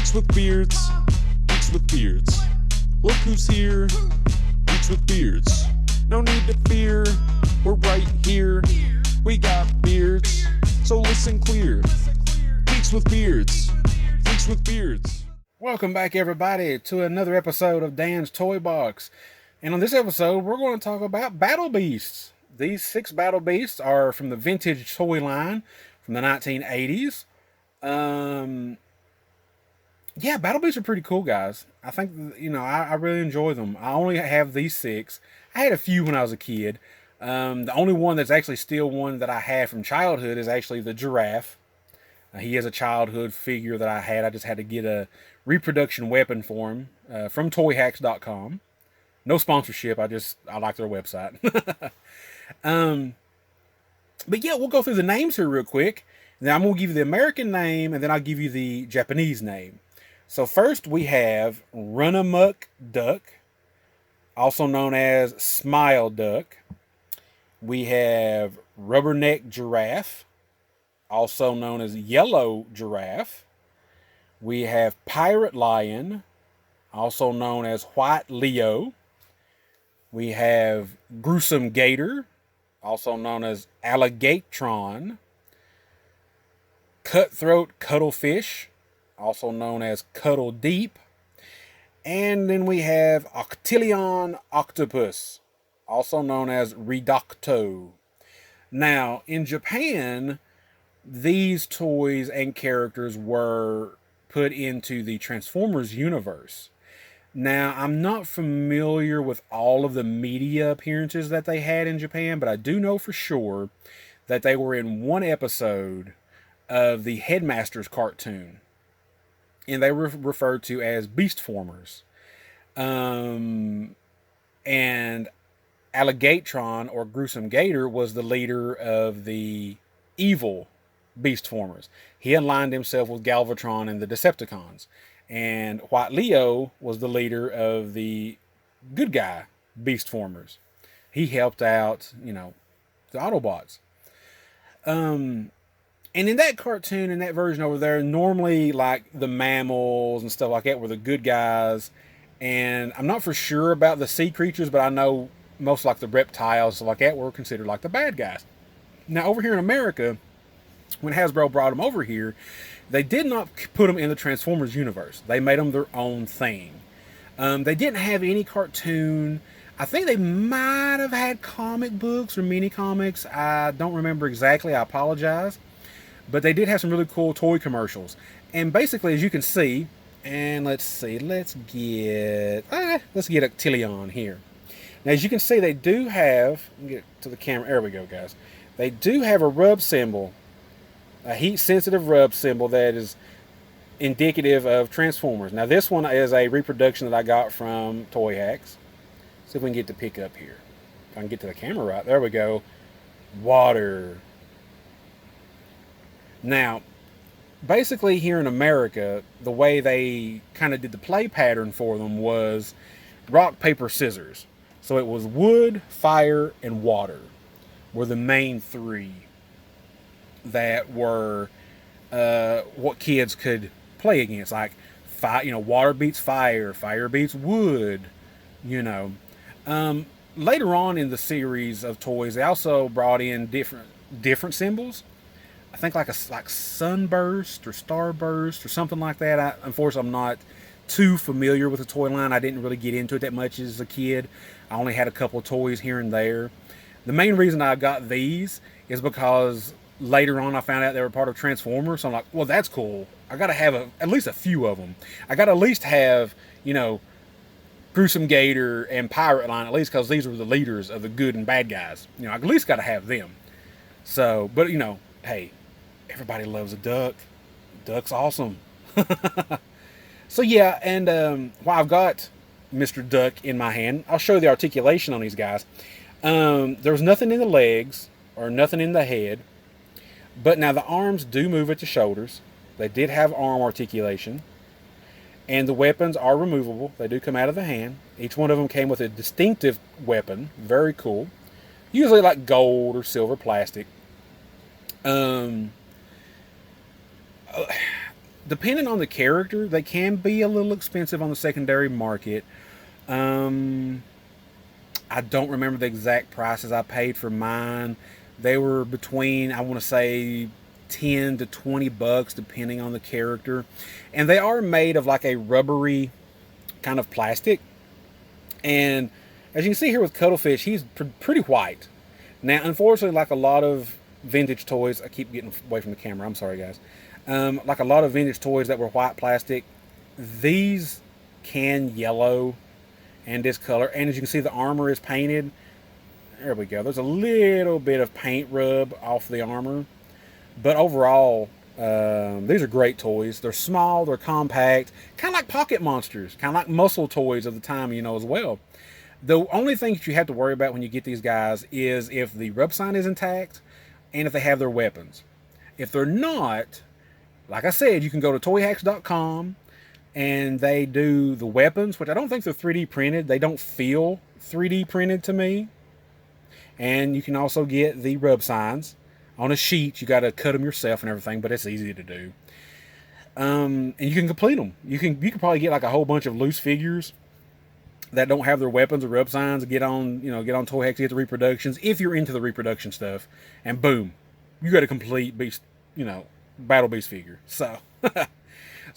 Geeks with beards, geeks with beards. Look who's here, geeks with beards. No need to fear, we're right here. We got beards, so listen clear. Geeks with beards, geeks with beards. Welcome back, everybody, to another episode of Dan's Toy Box. And on this episode, we're going to talk about Battle Beasts. These 6 Battle Beasts are from the vintage toy line from the 1980s. Yeah, Battle Beasts are pretty cool, guys. I think, I really enjoy them. I only have these 6. I had a few when I was a kid. The only one that's actually still one that I had from childhood is actually the giraffe. He is a childhood figure that I had. I just had to get a reproduction weapon for him from toyhacks.com. No sponsorship. I like their website. But yeah, we'll go through the names here real quick. Now I'm going to give you the American name, and then I'll give you the Japanese name. So first we have Run-a-Muck Duck, also known as Smile Duck. We have Rubberneck Giraffe, also known as Yellow Giraffe. We have Pirate Lion, also known as White Leo. We have Gruesome Gator, also known as Alligatron. Cutthroat Cuttlefish, also known as Cuddle Deep. And then we have Octillion Octopus, also known as Reducto. Now, in Japan, these toys and characters were put into the Transformers universe. Now, I'm not familiar with all of the media appearances that they had in Japan, but I do know for sure that they were in one episode of the Headmasters cartoon. And they were referred to as Beastformers. And Alligatron, or Gruesome Gator, was the leader of the evil Beastformers. He aligned himself with Galvatron and the Decepticons. And White Leo was the leader of the good guy Beastformers. He helped out, the Autobots. And in that cartoon, in that version over there, normally like the mammals and stuff like that were the good guys. And I'm not for sure about the sea creatures, but I know most like the reptiles, stuff like that, were considered like the bad guys. Now over here in America, when Hasbro brought them over here, they did not put them in the Transformers universe. They made them their own thing. They didn't have any cartoon. I think they might have had comic books or mini comics. I don't remember exactly. I apologize. But they did have some really cool toy commercials. And basically, as you can see, and let's get Octillion here. Now, as you can see, they do have, let me get to the camera, there we go, guys. They do have a rub symbol, a heat-sensitive rub symbol that is indicative of Transformers. Now, this one is a reproduction that I got from Toy Hacks. See if we can get to pick up here. If I can get to the camera right, there we go. Water. Now, basically here in America, the way they kind of did the play pattern for them was rock, paper, scissors. So it was wood, fire, and water were the main 3 that were what kids could play against. Like, water beats fire, fire beats wood, Later on in the series of toys, they also brought in different symbols. I think like sunburst or starburst or something like that. Unfortunately, I'm not too familiar with the toy line. I didn't really get into it that much as a kid. I only had a couple of toys here and there. The main reason I got these is because later on I found out they were part of Transformers. So I'm like, well, that's cool. I got to have at least a few of them. I got to at least have, Gruesome Gator and Pirate Lion, at least because these were the leaders of the good and bad guys. I at least got to have them. So, but hey, everybody loves a duck. Duck's awesome. So yeah, and while I've got Mr. Duck in my hand, I'll show you the articulation on these guys. There's nothing in the legs or nothing in the head, but now the arms do move at the shoulders. They did have arm articulation, and the weapons are removable. They do come out of the hand. Each one of them came with a distinctive weapon. Very cool. Usually like gold or silver plastic. depending on the character, they can be a little expensive on the secondary market. I don't remember the exact prices I paid for mine. They were between, I want to say, 10 to 20 bucks depending on the character. And they are made of like a rubbery kind of plastic. And as you can see here with Cuttlefish, he's pretty white. Now, unfortunately, like a lot of vintage toys, I keep getting away from the camera, I'm sorry guys. Like a lot of vintage toys that were white plastic, these can yellow and discolor. And as you can see, the armor is painted. There we go. There's a little bit of paint rub off the armor. But overall, these are great toys. They're small, they're compact, kind of like pocket monsters, kind of like muscle toys of the time, you know, as well. The only thing that you have to worry about when you get these guys is if the rub sign is intact and if they have their weapons. If they're not, like I said, you can go to toyhacks.com and they do the weapons, which I don't think they're 3D printed. They don't feel 3D printed to me. And you can also get the rub signs on a sheet. You got to cut them yourself and everything, but it's easy to do. And you can complete them. You can probably get like a whole bunch of loose figures that don't have their weapons or rub signs. Get on Toy Hacks, get the reproductions if you're into the reproduction stuff, and boom, you got a complete beast, Battle Beast figure. So, so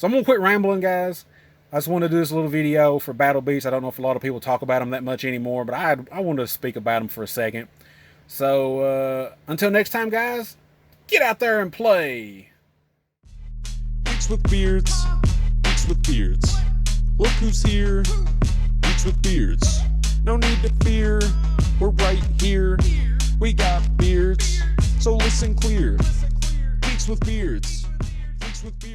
I'm gonna quit rambling, guys. I just wanted to do this little video for Battle Beast. I don't know if a lot of people talk about them that much anymore, but I wanted to speak about them for a second. So, until next time, guys, get out there and play. Geeks with beards, geeks with beards. Look who's here, geeks with beards. No need to fear, we're right here. We got beards, so listen clear. Geeks with beards, geeks with beards.